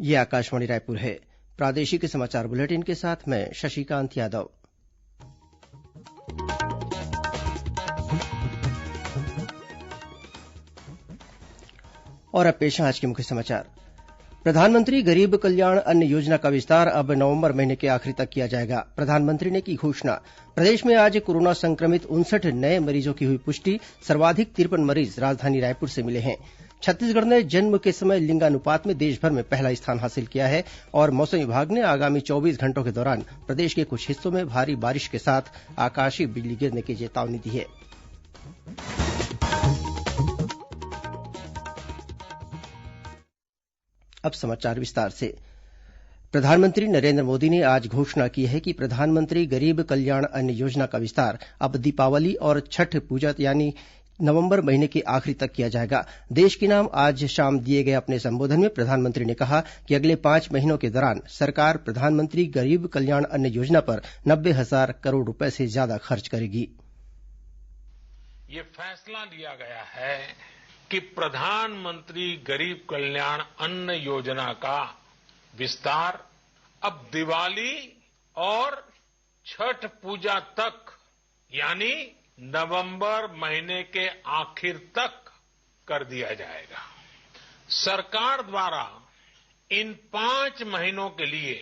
ये आकाशवाणी रायपुर है। प्रादेशिक समाचार बुलेटिन के साथ मैं शशिकांत यादव। और अब पेश है आज के मुख्य समाचार। प्रधानमंत्री गरीब कल्याण अन्न योजना का विस्तार अब नवंबर महीने के आखिर तक किया जाएगा। प्रधानमंत्री ने की घोषणा। प्रदेश में आज कोरोना संक्रमित 59 नए मरीजों की हुई पुष्टि। सर्वाधिक 53 मरीज राजधानी रायपुर से मिले हैं। छत्तीसगढ़ ने जन्म के समय लिंगानुपात में देशभर में पहला स्थान हासिल किया है। और मौसम विभाग ने आगामी 24 घंटों के दौरान प्रदेश के कुछ हिस्सों में भारी बारिश के साथ आकाशीय बिजली गिरने की चेतावनी दी है। अब समाचार विस्तार से। प्रधानमंत्री नरेंद्र मोदी ने आज घोषणा की है कि प्रधानमंत्री गरीब कल्याण अन्न योजना का विस्तार अब दीपावली और छठ पूजा यानी नवंबर महीने के आखिरी तक किया जाएगा। देश के नाम आज शाम दिए गए अपने संबोधन में प्रधानमंत्री ने कहा कि अगले 5 महीनों के दौरान सरकार प्रधानमंत्री गरीब कल्याण अन्न योजना पर 90,000 करोड़ रुपए से ज्यादा खर्च करेगी। ये फैसला लिया गया है कि प्रधानमंत्री गरीब कल्याण अन्न योजना का विस्तार अब दिवाली और छठ पूजा तक यानी नवंबर महीने के आखिर तक कर दिया जाएगा। सरकार द्वारा इन 5 महीनों के लिए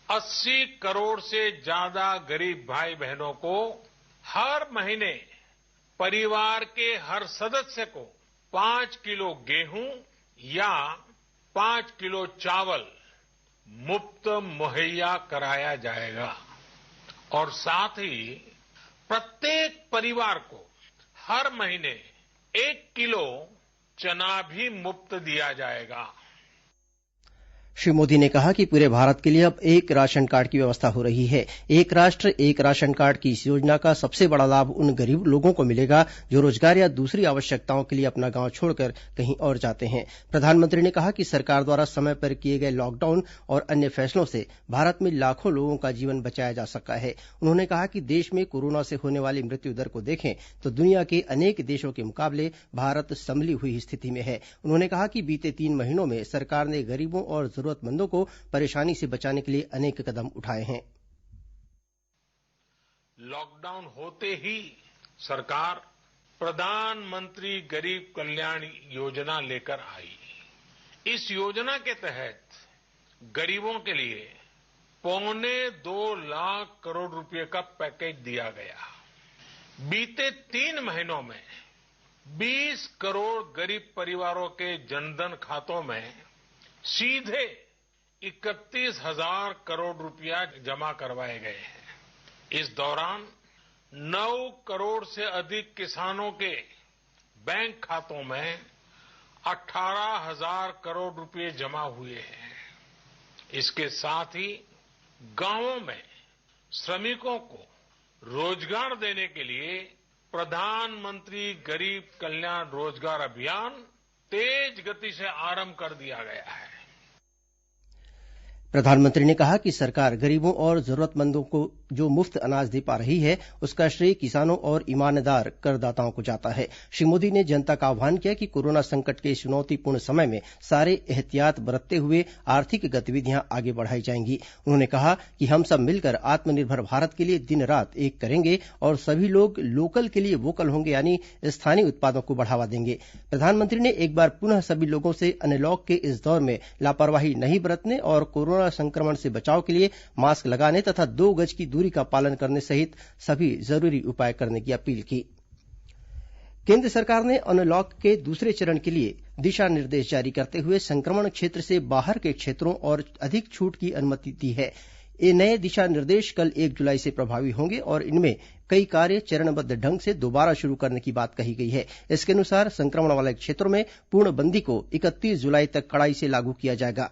80 करोड़ से ज्यादा गरीब भाई बहनों को हर महीने परिवार के हर सदस्य को 5 किलो गेहूं या 5 किलो चावल मुफ्त मुहैया कराया जाएगा और साथ ही प्रत्येक परिवार को हर महीने 1 किलो चना भी मुफ्त दिया जाएगा। श्री मोदी ने कहा कि पूरे भारत के लिए अब एक राशन कार्ड की व्यवस्था हो रही है। एक राष्ट्र एक राशन कार्ड की इस योजना का सबसे बड़ा लाभ उन गरीब लोगों को मिलेगा जो रोजगार या दूसरी आवश्यकताओं के लिए अपना गांव छोड़कर कहीं और जाते हैं। प्रधानमंत्री ने कहा कि सरकार द्वारा समय पर किए गए लॉकडाउन और अन्य फैसलों से भारत में लाखों लोगों का जीवन बचाया जा सका है। उन्होंने कहा कि देश में कोरोना से होने वाली मृत्यु दर को देखें तो दुनिया के अनेक देशों के मुकाबले भारत संभली हुई स्थिति में है। उन्होंने कहा कि बीते 3 महीनों में सरकार ने गरीबों और जरूरतमंदों को परेशानी से बचाने के लिए अनेक कदम उठाए हैं। लॉकडाउन होते ही सरकार प्रधानमंत्री गरीब कल्याण योजना लेकर आई। इस योजना के तहत गरीबों के लिए 2.25 लाख करोड़ रुपए का पैकेज दिया गया। बीते 3 महीनों में 20 करोड़ गरीब परिवारों के जनधन खातों में सीधे 31,000 करोड़ रुपया जमा करवाए गए हैं। इस दौरान 9 करोड़ से अधिक किसानों के बैंक खातों में 18,000 करोड़ रुपए जमा हुए हैं। इसके साथ ही गांवों में श्रमिकों को रोजगार देने के लिए प्रधानमंत्री गरीब कल्याण रोजगार अभियान तेज गति से आरंभ कर दिया गया है। प्रधानमंत्री ने कहा कि सरकार गरीबों और जरूरतमंदों को जो मुफ्त अनाज दे पा रही है उसका श्रेय किसानों और ईमानदार करदाताओं को जाता है। श्री मोदी ने जनता का आह्वान किया कि कोरोना संकट के इस चुनौतीपूर्ण समय में सारे एहतियात बरतते हुए आर्थिक गतिविधियां आगे बढ़ाई जाएंगी। उन्होंने कहा कि हम सब मिलकर आत्मनिर्भर भारत के लिए दिन रात एक करेंगे और सभी लोग लोकल के लिए वोकल होंगे यानी स्थानीय उत्पादों को बढ़ावा देंगे। प्रधानमंत्री ने एक बार पुनः सभी लोगों से अनलॉक के इस दौर में लापरवाही नहीं बरतने और कोरोना संक्रमण से बचाव के लिए मास्क लगाने तथा 2 गज की दूरी का पालन करने सहित सभी जरूरी उपाय करने की अपील की। केंद्र सरकार ने अनलॉक के दूसरे चरण के लिए दिशा निर्देश जारी करते हुए संक्रमण क्षेत्र से बाहर के क्षेत्रों और अधिक छूट की अनुमति दी है। ये नए दिशा निर्देश कल 1 जुलाई से प्रभावी होंगे और इनमें कई कार्य चरणबद्ध ढंग से दोबारा शुरू करने की बात कही गई है। इसके अनुसार संक्रमण वाले क्षेत्रों में पूर्णबंदी को 31 जुलाई तक कड़ाई से लागू किया जाएगा।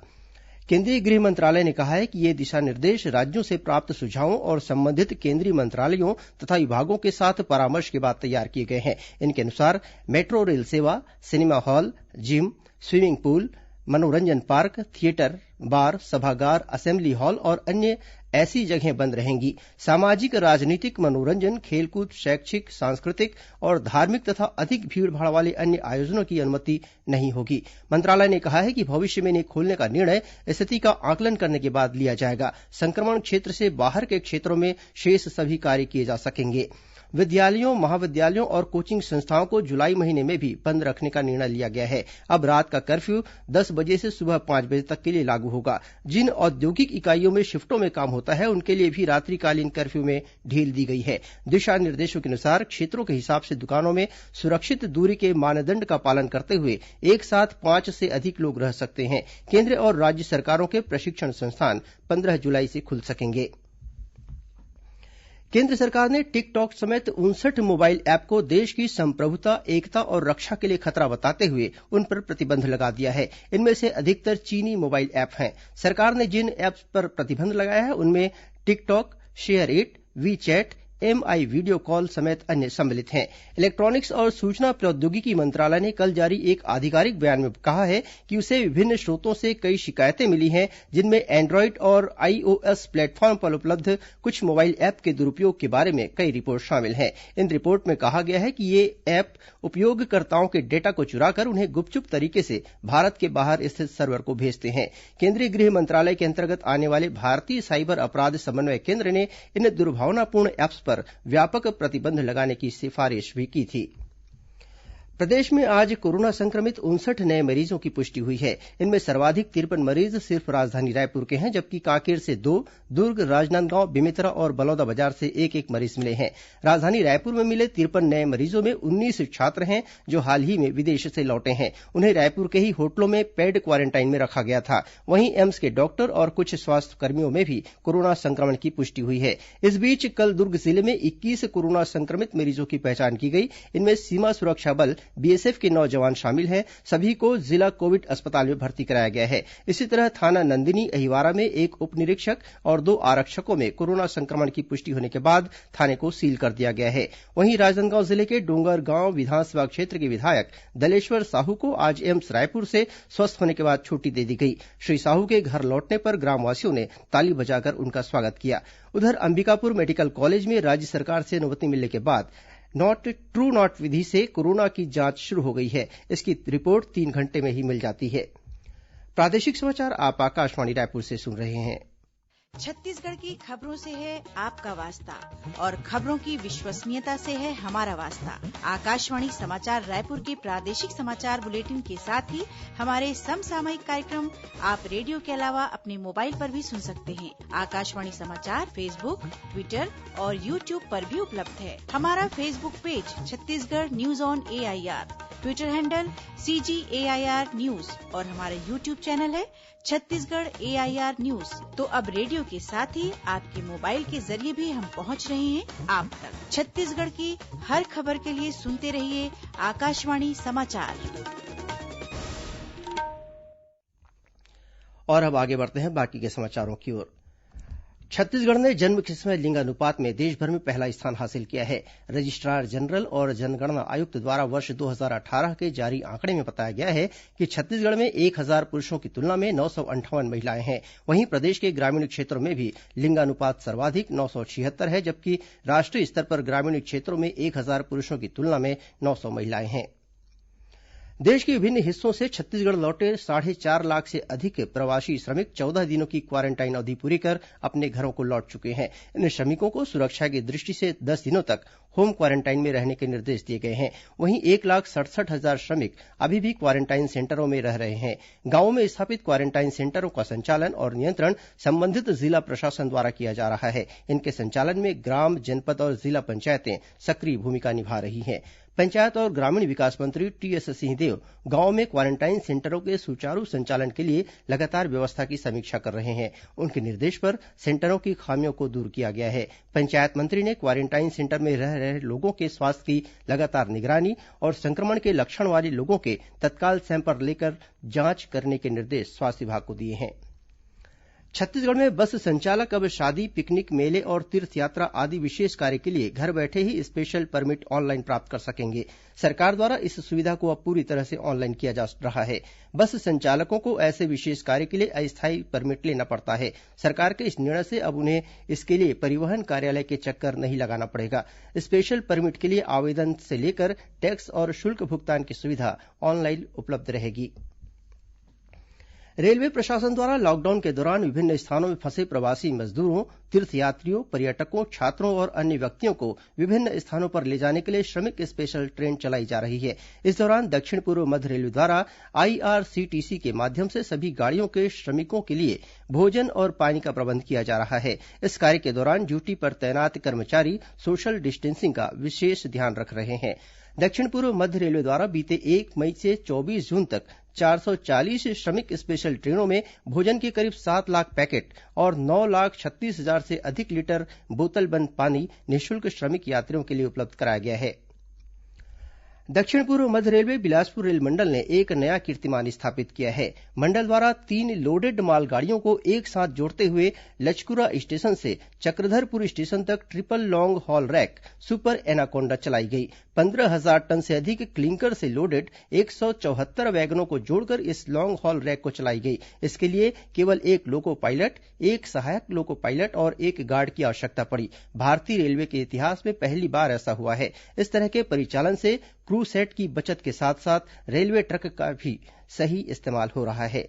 केंद्रीय गृह मंत्रालय ने कहा है कि ये दिशा निर्देश राज्यों से प्राप्त सुझावों और संबंधित केंद्रीय मंत्रालयों तथा विभागों के साथ परामर्श के बाद तैयार किए गए हैं। इनके अनुसार मेट्रो रेल सेवा, cinema hall, gym, swimming pool, मनोरंजन पार्क, थिएटर, बार, सभागार, असेंबली हॉल और अन्य ऐसी जगहें बंद रहेंगी। सामाजिक, राजनीतिक, मनोरंजन, खेलकूद, शैक्षिक, सांस्कृतिक और धार्मिक तथा अधिक भीड़भाड़ वाले अन्य आयोजनों की अनुमति नहीं होगी। मंत्रालय ने कहा है कि भविष्य में इन्हें खोलने का निर्णय स्थिति का आकलन करने के बाद लिया जाएगा। संक्रमण क्षेत्र से बाहर के क्षेत्रों में शेष सभी कार्य किए जा सकेंगे। विद्यालयों, महाविद्यालयों और कोचिंग संस्थाओं को जुलाई महीने में भी बंद रखने का निर्णय लिया गया है। अब रात का कर्फ्यू 10 बजे से सुबह 5 बजे तक के लिए लागू होगा। जिन औद्योगिक इकाइयों में शिफ्टों में काम होता है, उनके लिए भी रात्रिकालीन कर्फ्यू में ढील दी गई है। दिशा निर्देशों के अनुसार क्षेत्रों के हिसाब से दुकानों में सुरक्षित दूरी के मानदंड का पालन करते हुए एक साथ 5 से अधिक लोग रह सकते हैं। केंद्र और राज्य सरकारों के प्रशिक्षण संस्थान 15 जुलाई से खुल सकेंगे। केंद्र सरकार ने टिकटॉक समेत 59 मोबाइल ऐप को देश की संप्रभुता, एकता और रक्षा के लिए खतरा बताते हुए उन पर प्रतिबंध लगा दिया है। इनमें से अधिकतर चीनी मोबाइल ऐप हैं। सरकार ने जिन ऐप्स पर प्रतिबंध लगाया है उनमें TikTok, SHAREit, WeChat, MI video call समेत अन्य सम्मिलित हैं। इलेक्ट्रॉनिक्स और सूचना प्रौद्योगिकी मंत्रालय ने कल जारी एक आधिकारिक बयान में कहा है कि उसे विभिन्न स्रोतों से कई शिकायतें मिली हैं, जिनमें एंड्रॉयड और iOS प्लेटफॉर्म पर उपलब्ध कुछ मोबाइल ऐप के दुरुपयोग के बारे में कई रिपोर्ट शामिल हैं। इन रिपोर्ट में कहा गया है कि ये ऐप उपयोगकर्ताओं के डेटा को चुराकर उन्हें गुपचुप तरीके से भारत के बाहर स्थित सर्वर को भेजते हैं। केंद्रीय गृह मंत्रालय के अंतर्गत आने वाले भारतीय साइबर अपराध समन्वय केंद्र ने इन दुर्भावनापूर्ण ऐप्स पर व्यापक प्रतिबंध लगाने की सिफारिश भी की थी। प्रदेश में आज कोरोना संक्रमित 59 नए मरीजों की पुष्टि हुई है। इनमें सर्वाधिक 53 मरीज सिर्फ राजधानी रायपुर के हैं, जबकि कांकेर से 2, दुर्ग, राजनांदगांव, बेमेतरा और बलौदाबाजार से एक एक मरीज मिले हैं। राजधानी रायपुर में मिले 53 नए मरीजों में 19 छात्र हैं जो हाल ही में विदेश से लौटे हैं। उन्हें रायपुर के ही होटलों में पेड क्वारेंटाइन में रखा गया था। वहीं एम्स के डॉक्टर और कुछ स्वास्थ्यकर्मियों में भी कोरोना संक्रमण की पुष्टि हुई है। इस बीच कल दुर्ग जिले में 21 कोरोना संक्रमित मरीजों की पहचान की गई। इनमें सीमा सुरक्षा बल बीएसएफ के 9 जवान शामिल हैं। सभी को जिला कोविड अस्पताल में भर्ती कराया गया है। इसी तरह थाना नंदिनी अहिवारा में एक उप निरीक्षक और 2 आरक्षकों में कोरोना संक्रमण की पुष्टि होने के बाद थाने को सील कर दिया गया है। वहीं राजनांदगांव जिले के डोंगरगांव विधानसभा क्षेत्र के विधायक दलेश्वर साहू को आज एम्स रायपुर से स्वस्थ होने के बाद छुट्टी दे दी गई। श्री साहू के घर लौटने पर ग्रामवासियों ने ताली बजाकर उनका स्वागत किया। उधर अंबिकापुर मेडिकल कॉलेज में राज्य सरकार से अनुमति मिलने के बाद ट्रू नॉट विधि से कोरोना की जांच शुरू हो गई है। इसकी रिपोर्ट 3 घंटे में ही मिल जाती है। प्रादेशिक समाचार आप आकाशवाणी रायपुर से सुन रहे हैं। छत्तीसगढ़ की खबरों से है आपका वास्ता और खबरों की विश्वसनीयता से है हमारा वास्ता। आकाशवाणी समाचार रायपुर के प्रादेशिक समाचार बुलेटिन के साथ ही हमारे समसामयिक कार्यक्रम आप रेडियो के अलावा अपने मोबाइल पर भी सुन सकते हैं। आकाशवाणी समाचार फेसबुक, ट्विटर और यूट्यूब पर भी उपलब्ध है। हमारा Facebook page Chhattisgarh news on AIR, Twitter handle CGAIR news और हमारा यूट्यूब चैनल है छत्तीसगढ़ AIR न्यूज। तो अब रेडियो के साथ ही आपके मोबाइल के जरिए भी हम पहुंच रहे हैं आप तक। छत्तीसगढ़ की हर खबर के लिए सुनते रहिए आकाशवाणी समाचार। और अब आगे बढ़ते हैं बाकी के समाचारों की ओर। छत्तीसगढ़ ने जन्म के समय लिंगानुपात में देशभर में पहला स्थान हासिल किया है। रजिस्ट्रार जनरल और जनगणना आयुक्त द्वारा वर्ष 2018 के जारी आंकड़े में बताया गया है कि छत्तीसगढ़ में 1000 पुरुषों की तुलना में 958 महिलाएं हैं। वहीं प्रदेश के ग्रामीण क्षेत्रों में भी लिंगानुपात सर्वाधिक 976 है, जबकि राष्ट्रीय स्तर पर ग्रामीण क्षेत्रों में 1000 पुरुषों की तुलना में 900 महिलाएं हैं। देश के विभिन्न हिस्सों से छत्तीसगढ़ लौटे 4.5 लाख से अधिक प्रवासी श्रमिक 14 दिनों की क्वारेंटाइन अवधि पूरी कर अपने घरों को लौट चुके हैं। इन श्रमिकों को सुरक्षा की दृष्टि से 10 दिनों तक होम क्वारेंटाइन में रहने के निर्देश दिए गए हैं। वहीं 1,67,000 श्रमिक अभी भी क्वारेंटाइन सेंटरों में रह रहे हैं। गांवों में स्थापित क्वारेंटाइन सेंटरों का संचालन और नियंत्रण संबंधित जिला प्रशासन द्वारा किया जा रहा है। इनके संचालन में ग्राम, जनपद और जिला पंचायतें सक्रिय भूमिका निभा रही हैं। पंचायत और ग्रामीण विकास मंत्री टीएस सिंहदेव गांव में क्वारेंटाइन सेंटरों के सुचारू संचालन के लिए लगातार व्यवस्था की समीक्षा कर रहे हैं। उनके निर्देश पर सेंटरों की खामियों को दूर किया गया है। पंचायत मंत्री ने क्वारेंटाइन सेंटर में रह रहे लोगों के स्वास्थ्य की लगातार निगरानी और संक्रमण के लक्षण वाले लोगों के तत्काल सैंपल लेकर जांच करने के निर्देश स्वास्थ्य विभाग को दिए हैं। छत्तीसगढ़ में बस संचालक अब शादी, पिकनिक, मेले और तीर्थयात्रा आदि विशेष कार्य के लिए घर बैठे ही स्पेशल परमिट ऑनलाइन प्राप्त कर सकेंगे। सरकार द्वारा इस सुविधा को अब पूरी तरह से ऑनलाइन किया जा रहा है। बस संचालकों को ऐसे विशेष कार्य के लिए अस्थायी परमिट लेना पड़ता है। सरकार के इस निर्णय से अब उन्हें इसके लिए परिवहन कार्यालय के चक्कर नहीं लगाना पड़ेगा। स्पेशल परमिट के लिए आवेदन से लेकर टैक्स और शुल्क भुगतान की सुविधा ऑनलाइन उपलब्ध रहेगी। रेलवे प्रशासन द्वारा लॉकडाउन के दौरान विभिन्न स्थानों में फंसे प्रवासी मजदूरों, तीर्थयात्रियों, पर्यटकों, छात्रों और अन्य व्यक्तियों को विभिन्न स्थानों पर ले जाने के लिए श्रमिक स्पेशल ट्रेन चलाई जा रही है। इस दौरान दक्षिण पूर्व मध्य रेलवे द्वारा आईआरसीटीसी के माध्यम से सभी गाड़ियों के श्रमिकों के लिए भोजन और पानी का प्रबंध किया जा रहा है। इस कार्य के दौरान ड्यूटी पर तैनात कर्मचारी सोशल डिस्टेंसिंग का विशेष ध्यान रख रहे हैं। दक्षिण पूर्व मध्य रेलवे द्वारा बीते 1 मई से 24 जून तक 440 श्रमिक स्पेशल ट्रेनों में भोजन के करीब 7 लाख पैकेट और 9,36,000 से अधिक लीटर बोतल बंद पानी निःशुल्क श्रमिक यात्रियों के लिए उपलब्ध कराया गया है। दक्षिण पूर्व मध्य रेलवे बिलासपुर रेल मंडल ने एक नया कीर्तिमान स्थापित किया है। मंडल द्वारा 3 लोडेड मालगाड़ियों को एक साथ जोड़ते हुए लचकुरा स्टेशन से चक्रधरपुर स्टेशन तक triple long haul rake super anaconda चलाई गई। 15,000 टन से अधिक क्लिंकर से लोडेड 174 वैगनों को जोड़कर इस लॉन्ग हॉल रैक को चलाई गई। इसके लिए केवल एक लोको पायलट, एक सहायक लोको पायलट और एक गार्ड की आवश्यकता पड़ी। भारतीय रेलवे के इतिहास में पहली बार ऐसा हुआ है। इस तरह के परिचालन से क्रू सेट की बचत के साथ साथ रेलवे ट्रक का भी सही इस्तेमाल हो रहा है।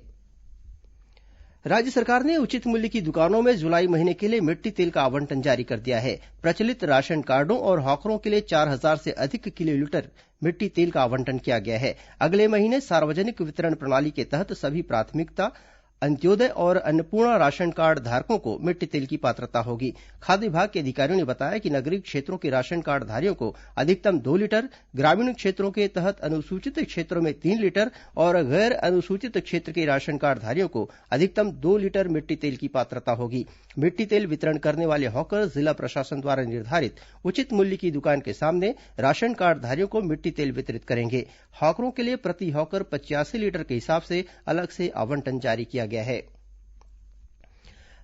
राज्य सरकार ने उचित मूल्य की दुकानों में जुलाई महीने के लिए मिट्टी तेल का आवंटन जारी कर दिया है। प्रचलित राशन कार्डों और हॉकरों के लिए 4,000 से अधिक किलोलीटर मिट्टी तेल का आवंटन किया गया है। अगले महीने सार्वजनिक वितरण प्रणाली के तहत सभी प्राथमिकता, अंत्योदय और अन्नपूर्णा राशन कार्ड धारकों को मिट्टी तेल की पात्रता होगी। खाद्य विभाग के अधिकारियों ने बताया कि नगरीय क्षेत्रों के राशन कार्ड धारियों को अधिकतम 2 लीटर, ग्रामीण क्षेत्रों के तहत अनुसूचित क्षेत्रों में 3 लीटर और गैर अनुसूचित क्षेत्र के राशन कार्ड धारियों को अधिकतम 2 लीटर मिट्टी तेल की पात्रता होगी। मिट्टी तेल वितरण करने वाले हॉकर जिला प्रशासन द्वारा निर्धारित उचित मूल्य की दुकान के सामने राशन कार्ड धारियों को मिट्टी तेल वितरित करेंगे। हॉकरों के लिए प्रति हॉकर 85 लीटर के हिसाब से अलग से आवंटन जारी किया गया है।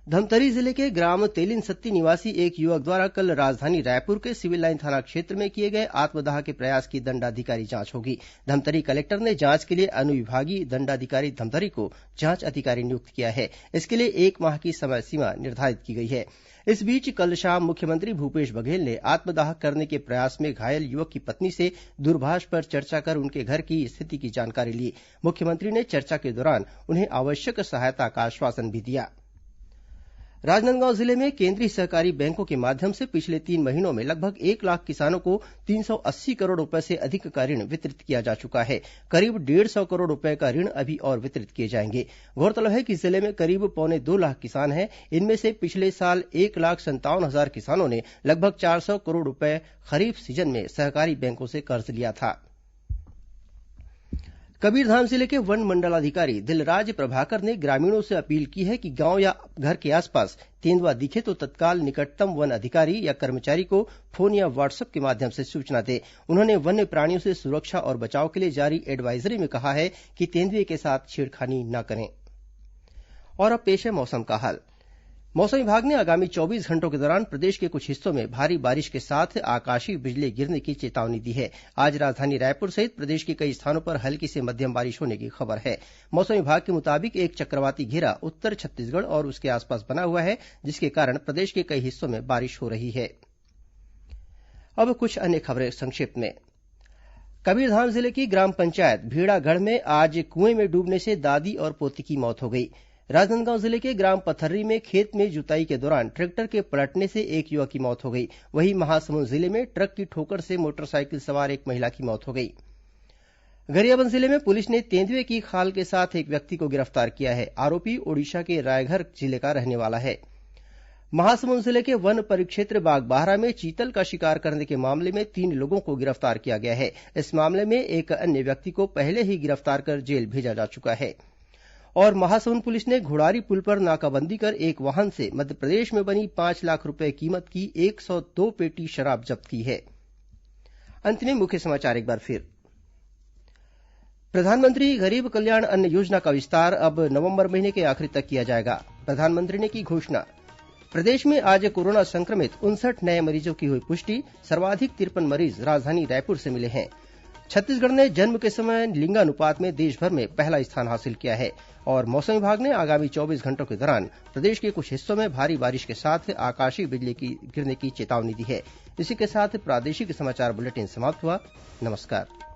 धमतरी जिले के ग्राम तेलिनसत्ती निवासी एक युवक द्वारा कल राजधानी रायपुर के सिविल लाइन थाना क्षेत्र में किए गए आत्मदाह के प्रयास की दंडाधिकारी जांच होगी। धमतरी कलेक्टर ने जांच के लिए अनुविभागीय दंडाधिकारी धमतरी को जांच अधिकारी नियुक्त किया है। इसके लिए 1 माह की समय सीमा निर्धारित की गई है। इस बीच कल शाम मुख्यमंत्री भूपेश बघेल ने आत्मदाह करने के प्रयास में घायल युवक की पत्नी से दूरभाष पर चर्चा कर उनके घर की स्थिति की जानकारी ली। मुख्यमंत्री ने चर्चा के दौरान उन्हें आवश्यक सहायता का आश्वासन भी दिया। राजनांदगांव जिले में केंद्रीय सहकारी बैंकों के माध्यम से पिछले 3 महीनों में लगभग 1 लाख किसानों को 380 करोड़ रुपए से अधिक का ऋण वितरित किया जा चुका है। करीब 150 करोड़ रुपए का ऋण अभी और वितरित किए जाएंगे। गौरतलब है कि जिले में करीब 1.25 लाख किसान हैं। इनमें से पिछले साल 1,57,000 किसानों ने लगभग 400 करोड़ रुपए खरीफ सीजन में सहकारी बैंकों से कर्ज लिया था। कबीरधाम जिले के वन मंडलाधिकारी दिलराज प्रभाकर ने ग्रामीणों से अपील की है कि गांव या घर के आसपास तेंदुआ दिखे तो तत्काल निकटतम वन अधिकारी या कर्मचारी को फोन या व्हाट्सएप के माध्यम से सूचना दे। उन्होंने वन्य प्राणियों से सुरक्षा और बचाव के लिए जारी एडवाइजरी में कहा है कि तेंदुए के साथ छेड़खानी न करें। और अब पेश है मौसम का हाल। मौसम विभाग ने आगामी 24 घंटों के दौरान प्रदेश के कुछ हिस्सों में भारी बारिश के साथ आकाशीय बिजली गिरने की चेतावनी दी है। आज राजधानी रायपुर सहित प्रदेश के कई स्थानों पर हल्की से मध्यम बारिश होने की खबर है। मौसम विभाग के मुताबिक एक चक्रवाती घेरा उत्तर छत्तीसगढ़ और उसके आसपास बना हुआ है, जिसके कारण प्रदेश के कई हिस्सों में बारिश हो रही है। अब कुछ अन्य खबरें संक्षिप्त में। कबीरधाम जिले की ग्राम पंचायत भेड़ागढ़ में आज कुएं में डूबने से दादी और पोती की मौत हो गई। राजनांदगांव जिले के ग्राम पथर्री में खेत में जुताई के दौरान ट्रैक्टर के पलटने से एक युवक की मौत हो गई। वहीं महासमुंद जिले में ट्रक की ठोकर से मोटरसाइकिल सवार एक महिला की मौत हो गई। गरियाबंद जिले में पुलिस ने तेंदुए की खाल के साथ एक व्यक्ति को गिरफ्तार किया है। आरोपी ओडिशा के रायघर जिले का रहने वाला है। महासमुंद जिले के वन परिक्षेत्र बागबाहरा में चीतल का शिकार करने के मामले में 3 लोगों को गिरफ्तार किया गया है। इस मामले में एक अन्य व्यक्ति को पहले ही गिरफ्तार कर जेल भेजा जा चुका है। और महासमुंद पुलिस ने घोड़ारी पुल पर नाकाबंदी कर एक वाहन से मध्यप्रदेश में बनी 5 लाख रुपए कीमत की 102 पेटी शराब जब्त की है। अंत में मुख्य समाचार एक बार फिर। प्रधानमंत्री गरीब कल्याण अन्न योजना का विस्तार अब नवंबर महीने के आखिर तक किया जाएगा। प्रधानमंत्री ने की घोषणा। प्रदेश में आज कोरोना संक्रमित 59 नए मरीजों की हुई पुष्टि। सर्वाधिक 53 मरीज राजधानी रायपुर से मिले हैं। छत्तीसगढ़ ने जन्म के समय लिंगानुपात में देशभर में पहला स्थान हासिल किया है। और मौसम विभाग ने आगामी 24 घंटों के दौरान प्रदेश के कुछ हिस्सों में भारी बारिश के साथ आकाशीय बिजली गिरने की चेतावनी दी है। इसी के साथ प्रादेशिक समाचार बुलेटिन समाप्त हुआ। नमस्कार।